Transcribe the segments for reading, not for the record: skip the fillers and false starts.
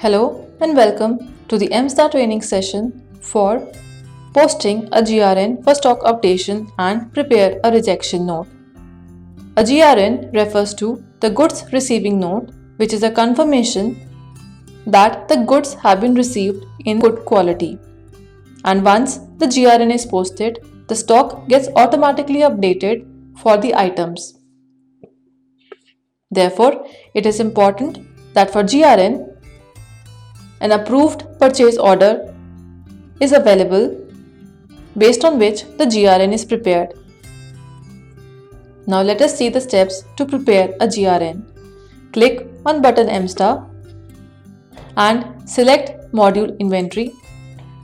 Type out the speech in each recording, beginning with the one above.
Hello and welcome to the MSTAR training session for posting a GRN for stock updation and prepare a rejection note. A GRN refers to the goods receiving note, which is a confirmation that the goods have been received in good quality. And once the GRN is posted, the stock gets automatically updated for the items. Therefore, it is important that for GRN, an approved purchase order is available based on which the GRN is prepared. Now let us see the steps to prepare a GRN. Click on button MSTAR and select Module Inventory.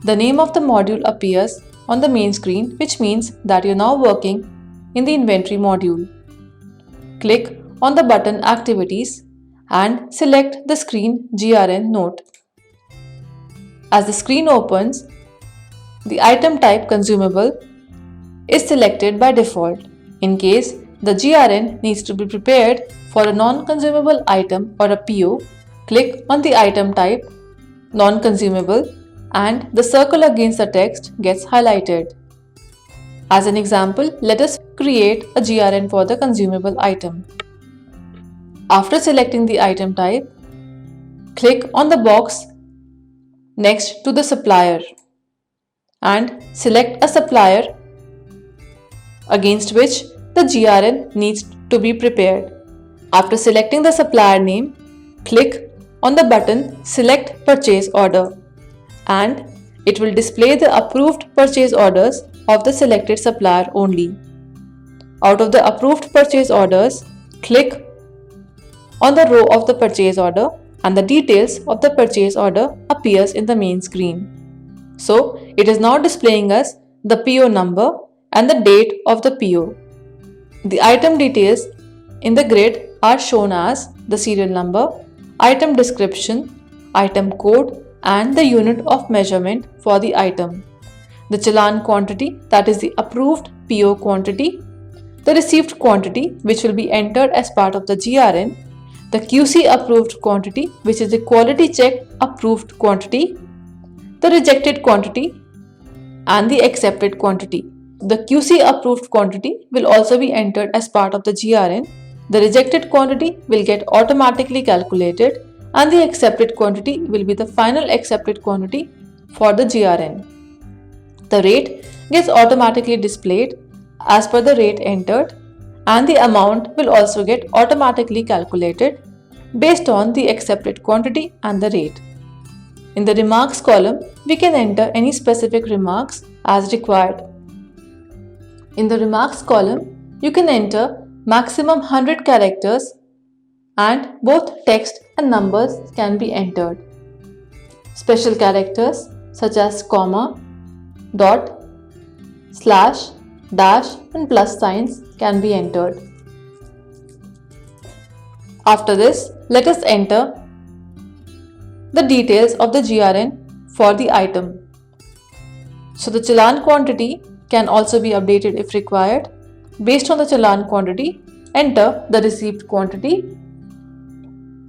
The name of the module appears on the main screen, which means that you are now working in the inventory module. Click on the button Activities and select the screen GRN note. As the screen opens, the item type consumable is selected by default. In case the GRN needs to be prepared for a non-consumable item or a PO, click on the item type non-consumable and the circle against the text gets highlighted. As an example, let us create a GRN for the consumable item. After selecting the item type, click on the box next to the supplier and select a supplier against which the GRN needs to be prepared. After selecting the supplier name, click on the button Select Purchase Order and it will display the approved purchase orders of the selected supplier only. Out of the approved purchase orders, click on the row of the purchase order and the details of the purchase order appears in the main screen. So, it is now displaying us the PO number and the date of the PO. The item details in the grid are shown as the serial number, item description, item code and the unit of measurement for the item. The challan quantity, that is the approved PO quantity, the received quantity which will be entered as part of the GRN, the QC approved quantity, which is the quality check approved quantity, the rejected quantity and the accepted quantity. The QC approved quantity will also be entered as part of the GRN. The rejected quantity will get automatically calculated and the accepted quantity will be the final accepted quantity for the GRN. The rate gets automatically displayed as per the rate entered and the amount will also get automatically calculated based on the accepted quantity and the rate. In the remarks column, we can enter any specific remarks as required. In the remarks column, you can enter maximum 100 characters and both text and numbers can be entered. Special characters such as comma, dot, slash, dash and plus signs can be entered. After this, let us enter the details of the GRN for the item. So the challan quantity can also be updated if required. Based on the challan quantity, enter the received quantity,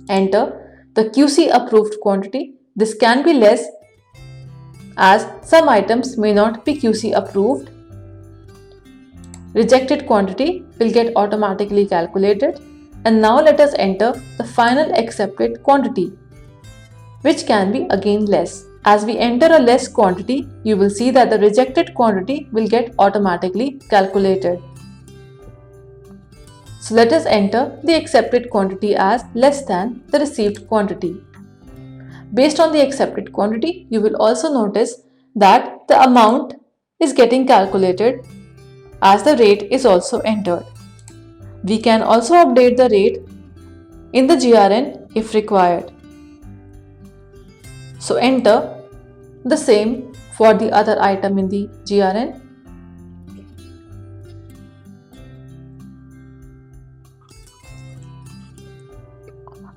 enter the QC approved quantity. This can be less as some items may not be QC approved. Rejected quantity will get automatically calculated. And now let us enter the final accepted quantity, which can be again less. As we enter a less quantity, you will see that the rejected quantity will get automatically calculated. So let us enter the accepted quantity as less than the received quantity. Based on the accepted quantity, you will also notice that the amount is getting calculated as the rate is also entered. We can also update the rate in the GRN if required. So enter the same for the other item in the GRN.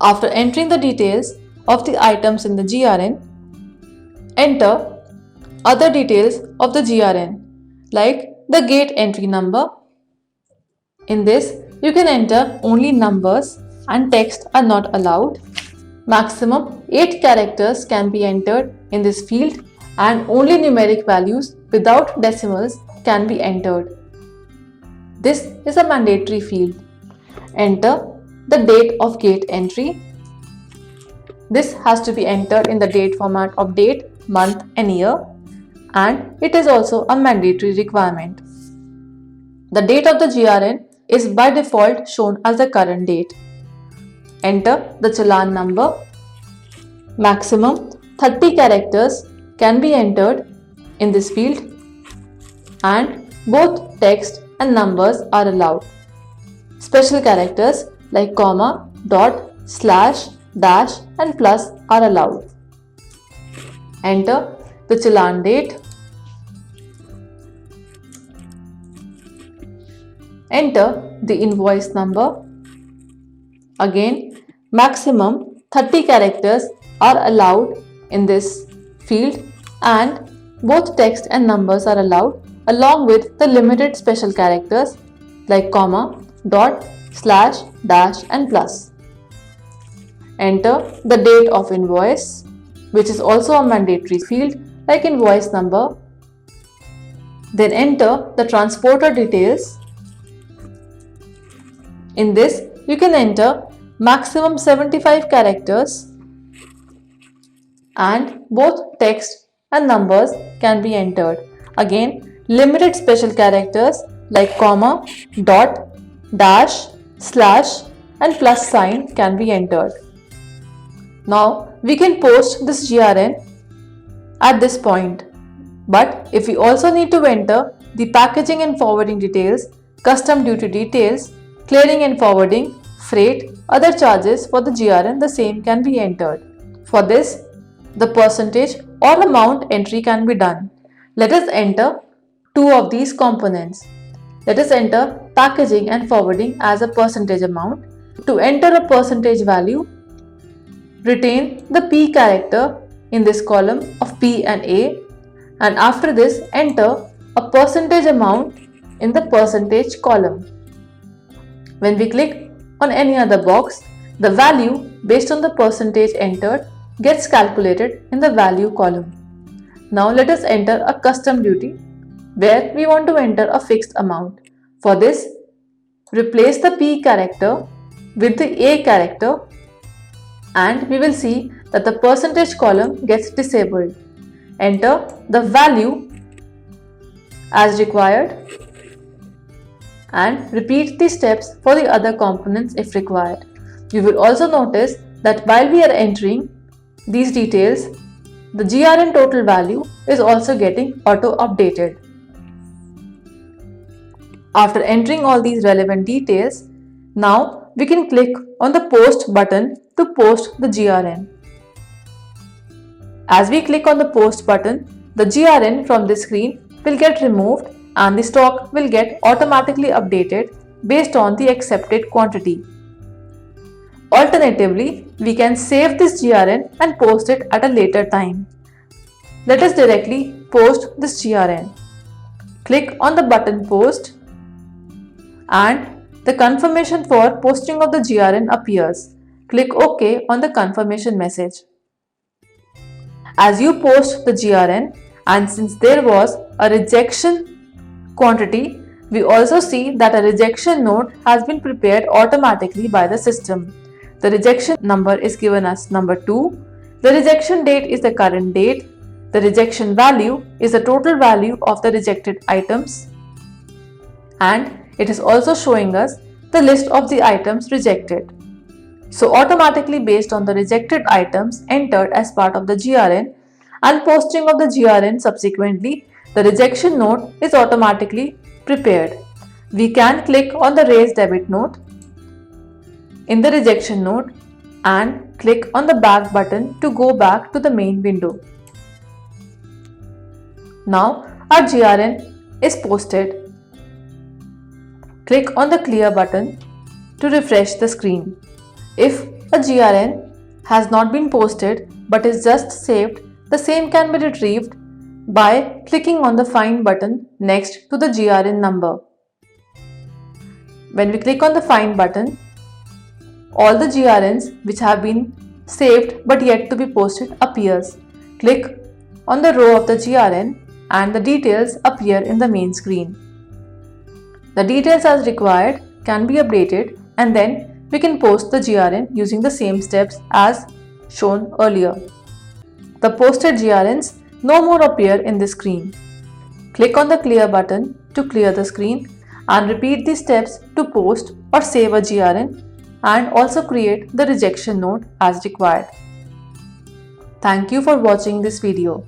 After entering the details of the items in the GRN, enter other details of the GRN like the gate entry number. In this, you can enter only numbers and text are not allowed. Maximum 8 characters can be entered in this field and only numeric values without decimals can be entered. This is a mandatory field. Enter the date of gate entry. This has to be entered in the date format of date, month and year, and it is also a mandatory requirement. The date of the GRN is by default shown as the current date. Enter the challan number. Maximum 30 characters can be entered in this field and both text and numbers are allowed. Special characters like comma, dot, slash, dash and plus are allowed. Enter the challan date. Enter the invoice number. Again, maximum 30 characters are allowed in this field and both text and numbers are allowed along with the limited special characters like comma, dot, slash, dash and plus. Enter the date of invoice, which is also a mandatory field like invoice number. Then enter the transporter details. In this, you can enter maximum 75 characters and both text and numbers can be entered. Again, limited special characters like comma, dot, dash, slash and plus sign can be entered. Now we can post this GRN at this point. But if we also need to enter the packaging and forwarding details, custom duty details, clearing and forwarding, freight, other charges for the GRN, the same can be entered. For this, the percentage or amount entry can be done. Let us enter two of these components. Let us enter packaging and forwarding as a percentage amount. To enter a percentage value, retain the P character in this column of P and A, and after this enter a percentage amount in the percentage column. When we click on any other box, the value based on the percentage entered gets calculated in the value column. Now let us enter a custom duty where we want to enter a fixed amount. For this, replace the P character with the A character and we will see that the percentage column gets disabled. Enter the value as required and repeat the steps for the other components if required. You will also notice that while we are entering these details, the GRN total value is also getting auto-updated. After entering all these relevant details, now we can click on the Post button to post the GRN. As we click on the Post button, the GRN from this screen will get removed and the stock will get automatically updated based on the accepted quantity. Alternatively, we can save this GRN and post it at a later time. Let us directly post this GRN. Click on the button Post and the confirmation for posting of the GRN appears. Click OK on the confirmation message. As you post the GRN, and since there was a rejection quantity, we also see that a rejection note has been prepared automatically by the system. The rejection number is given as number 2. The rejection date is the current date. The rejection value is the total value of the rejected items. And it is also showing us the list of the items rejected. So automatically based on the rejected items entered as part of the GRN and posting of the GRN subsequently, the rejection note is automatically prepared. We can click on the Raise Debit note in the rejection note and click on the Back button to go back to the main window. Now our GRN is posted. Click on the Clear button to refresh the screen. If a GRN has not been posted but is just saved, the same can be retrieved by clicking on the Find button next to the GRN number. When we click on the Find button, all the GRNs which have been saved but yet to be posted appears. Click on the row of the GRN and the details appear in the main screen. The details as required can be updated and then we can post the GRN using the same steps as shown earlier. The posted GRNs no more appear in the screen. Click on the clear button to clear the screen and repeat the steps to post or save a GRN and also create the rejection note as required. Thank you for watching this video.